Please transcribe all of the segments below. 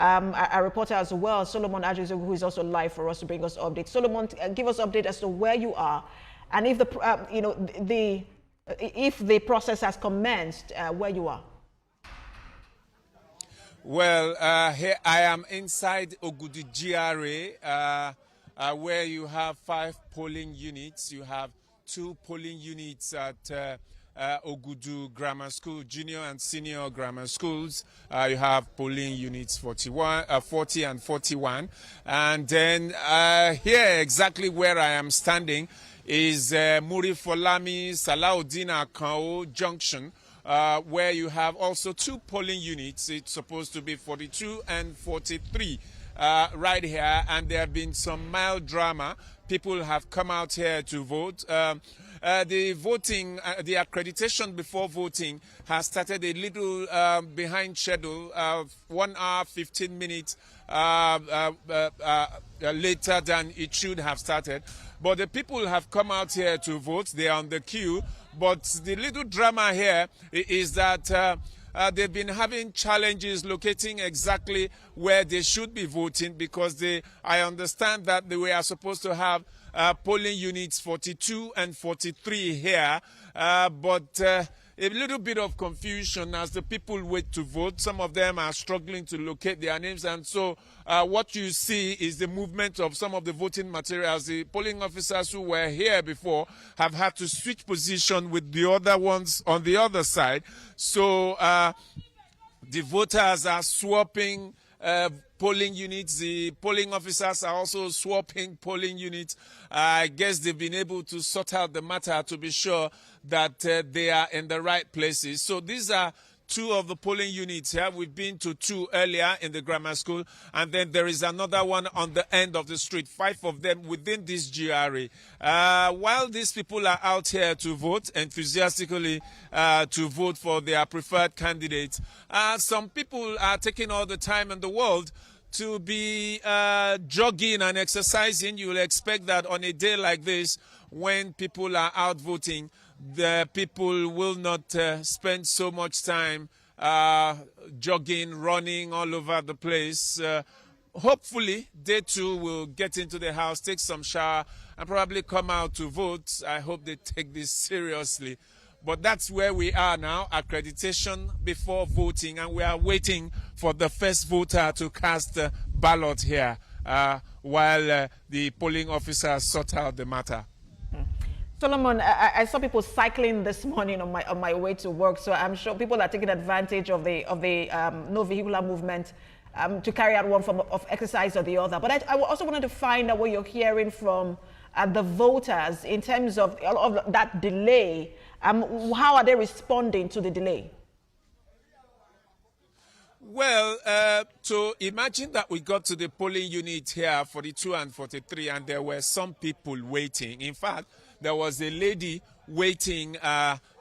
a reporter as well, Solomon Ajizogu, who is also live for us to bring us updates. Solomon, give us update as to where you are, and if if the process has commenced, where you are. Well, here I am inside Ogudu GRA, where you have 5 polling units. You have 2 polling units at Ogudu Grammar School, junior and senior grammar schools. You have polling units 40 and 41. And then here, exactly where I am standing, is Muri Folami Salaudin Akao Junction, where you have also 2 polling units. It's supposed to be 42 and 43 right here, and there have been some mild drama. People have come out here to vote. The voting, the accreditation before voting has started a little behind schedule, 1 hour, 15 minutes later than it should have started. But the people have come out here to vote. They are on the queue. But the little drama here is that they've been having challenges locating exactly where they should be voting, because I understand that they were supposed to have polling units 42 and 43 here, but a little bit of confusion as the people wait to vote. Some of them are struggling to locate their names, and so what you see is the movement of some of the voting materials. The polling officers who were here before have had to switch position with the other ones on the other side. So the voters are swapping polling units. The polling officers are also swapping polling units. I guess they've been able to sort out the matter to be sure that they are in the right places. So these are 2 of the polling units here. We've been to 2 earlier in the grammar school, and then there is another one on the end of the street, 5 of them within this GRA. While these people are out here to vote, enthusiastically to vote for their preferred candidates, some people are taking all the time in the world to be jogging and exercising. You will expect that on a day like this, when people are out voting, the people will not spend so much time jogging, running all over the place. Hopefully, they too will get into the house, take some shower, and probably come out to vote. I hope they take this seriously. But that's where we are now, accreditation before voting, and we are waiting for the first voter to cast the ballot here while the polling officers sort out the matter. Solomon, I saw people cycling this morning on my way to work, so I'm sure people are taking advantage of the no vehicular movement to carry out one form of exercise or the other. But I also wanted to find out what you're hearing from the voters in terms of all of that delay. How are they responding to the delay? Well, so imagine that we got to the polling unit here, 42 and 43, and there were some people waiting. In fact, there was a lady waiting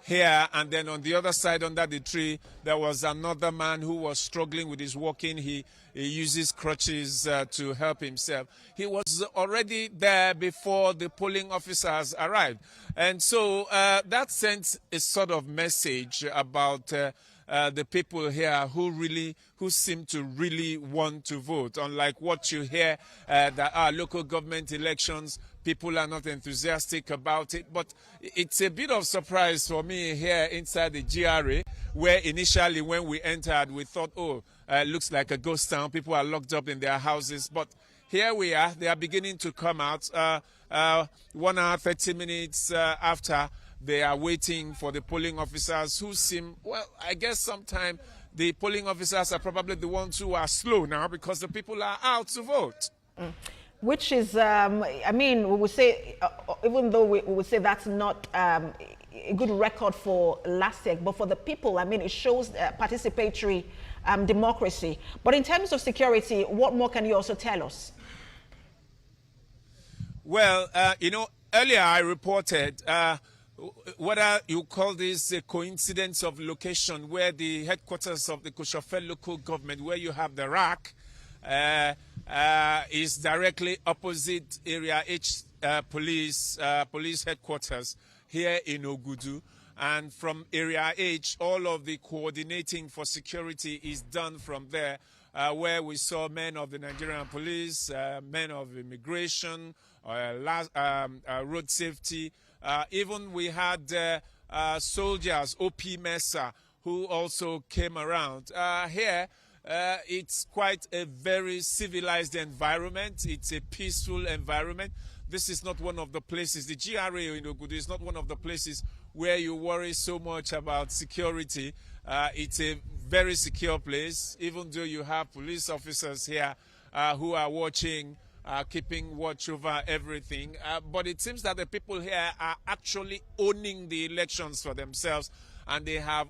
here, and then on the other side under the tree, there was another man who was struggling with his walking. He uses crutches to help himself. He was already there before the polling officers arrived. And so that sent a sort of message about the people here who seem to really want to vote. Unlike what you hear that our local government elections, people are not enthusiastic about it. But it's a bit of surprise for me here inside the GRA, where initially when we entered, we thought, oh, looks like a ghost town. People are locked up in their houses. But here we are. They are beginning to come out 1 hour, 30 minutes after. They are waiting for the polling officers who seem, well, I guess sometime the polling officers are probably the ones who are slow now because the people are out to vote. Which is, I mean, we would say, even though we would say that's not a good record for last year, but for the people, I mean, it shows participatory democracy. But in terms of security, what more can you also tell us? Well, you know, earlier I reported whether you call this a coincidence of location, where the headquarters of the Koshofel local government, where you have the RAC, is directly opposite Area H police headquarters here in Ogudu. And from Area H, all of the coordinating for security is done from there. where we saw men of the Nigerian police, men of immigration, road safety. Even we had soldiers, OP Mesa, who also came around. Here, it's quite a very civilized environment. It's a peaceful environment. This is not one of the places, the GRA in Ogudu is not one of the places where you worry so much about security. It's a very secure place, even though you have police officers here who are watching, keeping watch over everything. But it seems that the people here are actually owning the elections for themselves, and they have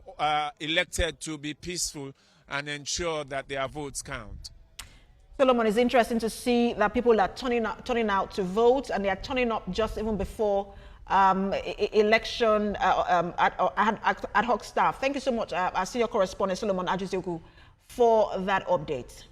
elected to be peaceful and ensure that their votes count. Solomon, it's interesting to see that people are turning out to vote, and they are turning up just even before election ad hoc staff. Thank you so much, our senior correspondent Solomon Ajizogu, for that update.